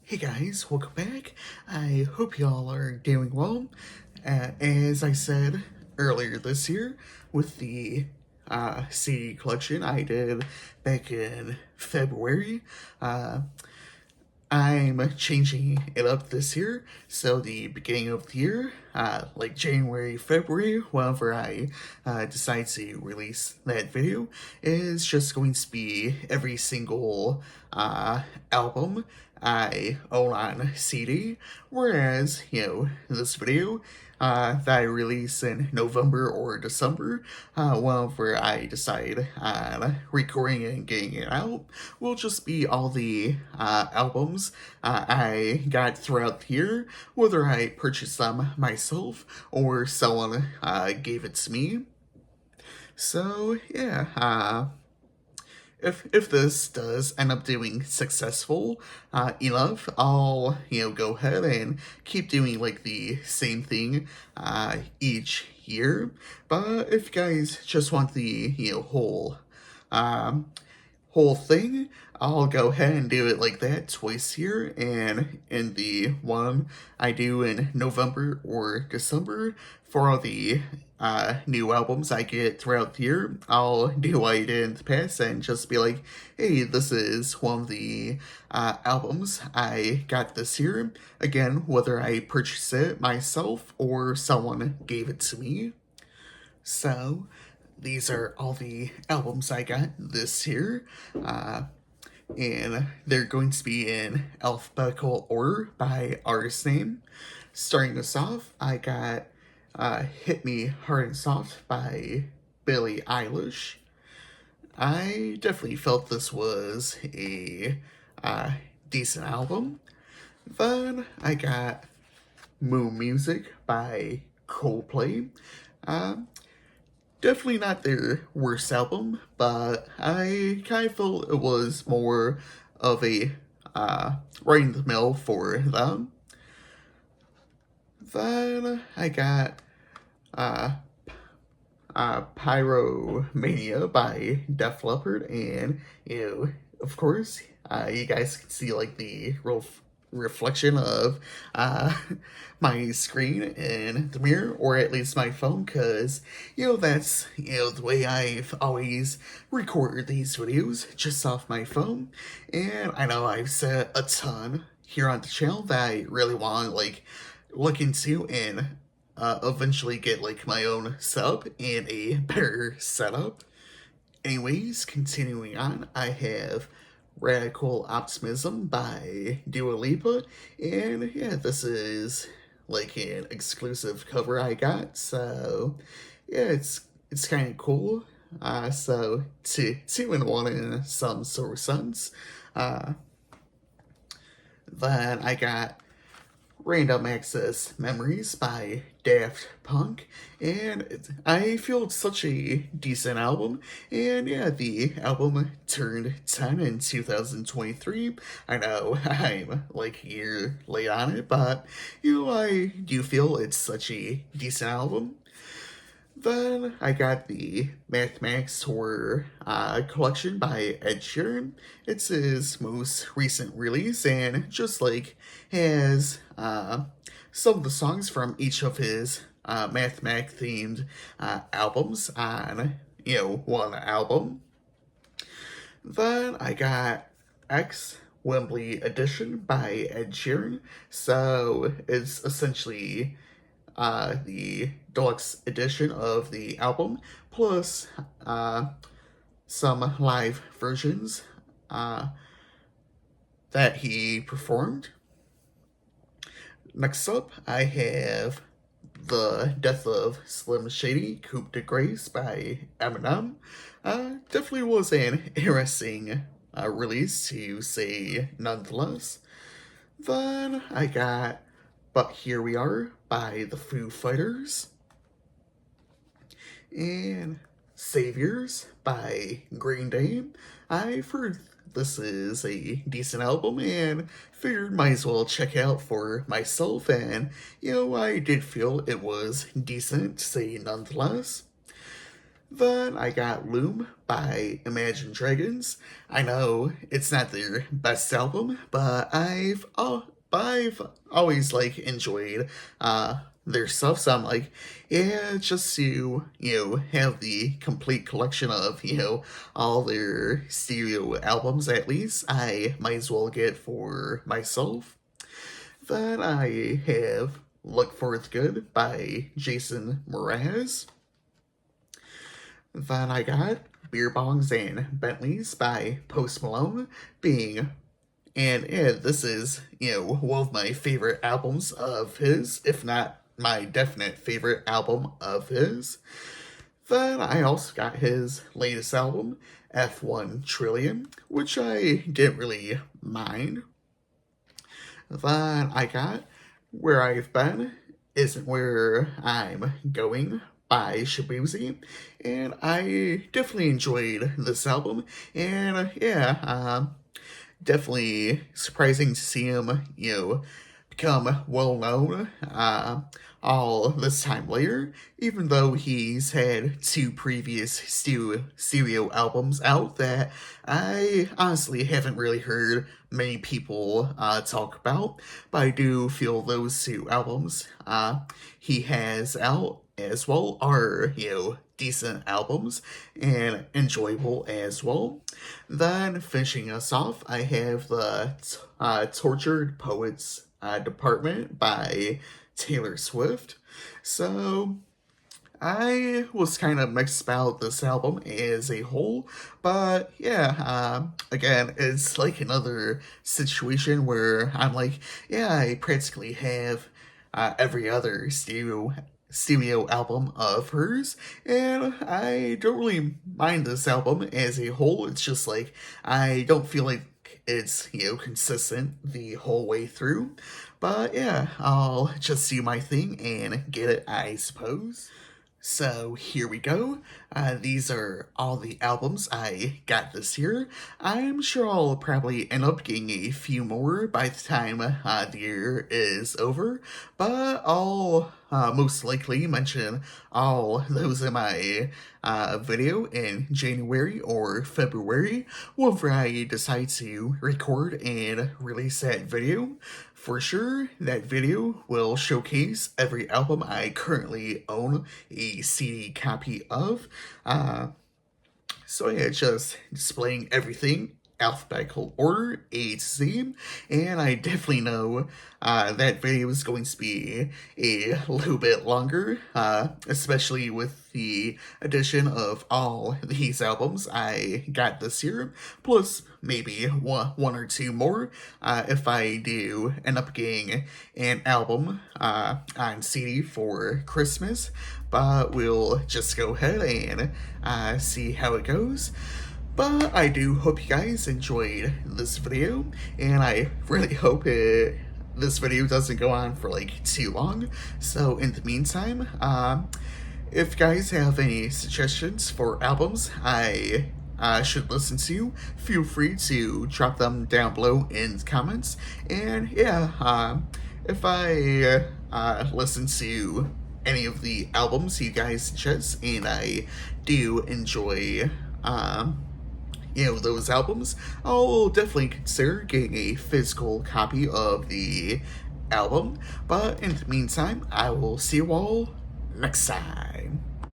Hey guys, welcome back. I hope y'all are doing well. As I said earlier this year, with the CD collection I did back in February, uh, I'm changing it up this year. So the beginning of the year, like January, February, whenever I decide to release that video, is just going to be every single album I own on CD. Whereas, this video that I release in November or December, whenever I decide on recording it and getting it out, will just be all the albums I got throughout the year, whether I purchased them myself or someone gave it to me. So, yeah, if this does end up doing successful enough, I'll go ahead and keep doing like the same thing each year. But if you guys just want the um, whole thing, I'll go ahead and do it like that twice a year. And in the one I do in November or December for all the new albums I get throughout the year, I'll do what I did in the past and just be like, hey, this is one of the albums I got this year. Again, whether I purchased it myself or someone gave it to me. So, these are all the albums I got this year. And they're going to be in alphabetical order by artist name. Starting us off, I got Hit Me Hard and Soft by Billie Eilish. I definitely felt this was a decent album. Then I got Moon Music by Coldplay. Uh, Definitely not their worst album, but I kind of felt it was more of a right in the middle for them. Then I got uh, Pyromania by Def Leppard, and of course, you guys can see like the real reflection of my screen in the mirror, or at least my phone, because that's the way I've always recorded these videos, just off my phone. And I know I've said a ton here on the channel that I really want to like look into and eventually get like my own setup and a better setup. Anyways, continuing on, I have Radical Optimism by Dua Lipa, and yeah, this is like an exclusive cover I got, so yeah, it's kind of cool. So two in one in some sort of sense. Uh, then I got Random Access Memories by Daft Punk, and I feel it's such a decent album. And yeah, the album turned 10 in 2023. I know I'm like a year late on it, but I do feel it's such a decent album. Then I got the Mathematics Tour collection by Ed Sheeran. It's his most recent release, and just like has some of the songs from each of his mathematic themed albums on one album. Then I got X Wembley Edition by Ed Sheeran. So it's essentially the deluxe edition of the album, plus some live versions that he performed. Next up, I have The Death of Slim Shady, Coupe de Grace by Eminem. Definitely was an interesting release, to say nonetheless. Then I got But Here We Are by the Foo Fighters, and Saviors by Green Day. I've heard this is a decent album and figured might as well check out for myself, and I did feel it was decent, to say nonetheless. Then I got Loom by Imagine Dragons. I know it's not their best album, but I've always like enjoyed their stuff. So I'm like, yeah, just to have the complete collection of all their stereo albums at least, I might as well get for myself. Then I have Look Forth Good by Jason Mraz. Then I got Beer Bongs and Bentleys by Post Malone, and yeah, this is, one of my favorite albums of his, if not my definite favorite album of his. Then I also got his latest album, F1 Trillion, which I didn't really mind. Then I got Where I've Been Isn't Where I'm Going by Shabuzi, and I definitely enjoyed this album, and definitely surprising to see him, become well known all this time later, even though he's had two previous stereo albums out that I honestly haven't really heard many people talk about, but I do feel those two albums he has out as well are, decent albums and enjoyable as well. Then finishing us off, I have the Tortured Poets Department by Taylor Swift. So I was kind of mixed about this album as a whole, but yeah, again, it's like another situation where I'm like, yeah, I practically have every other stereo album of hers, and I don't really mind this album as a whole. It's just like I don't feel like it's consistent the whole way through, but yeah, I'll just do my thing and get it, I suppose. So here we go. These are all the albums I got this year. I'm sure I'll probably end up getting a few more by the time the year is over, but I'll most likely mention all those in my video in January or February whenever I decide to record and release that video. For sure, that video will showcase every album I currently own a CD copy of. So yeah, just displaying everything alphabetical order, A to Z, and I definitely know that video is going to be a little bit longer, especially with the addition of all these albums I got this year, plus maybe one or two more if I do end up getting an album on CD for Christmas, but we'll just go ahead and see how it goes. But I do hope you guys enjoyed this video, and I really hope this video doesn't go on for like too long. So in the meantime, if you guys have any suggestions for albums I should listen to, feel free to drop them down below in the comments. And yeah, if I listen to any of the albums you guys suggest and I do enjoy those albums, I'll definitely consider getting a physical copy of the album. But in the meantime, I will see you all next time.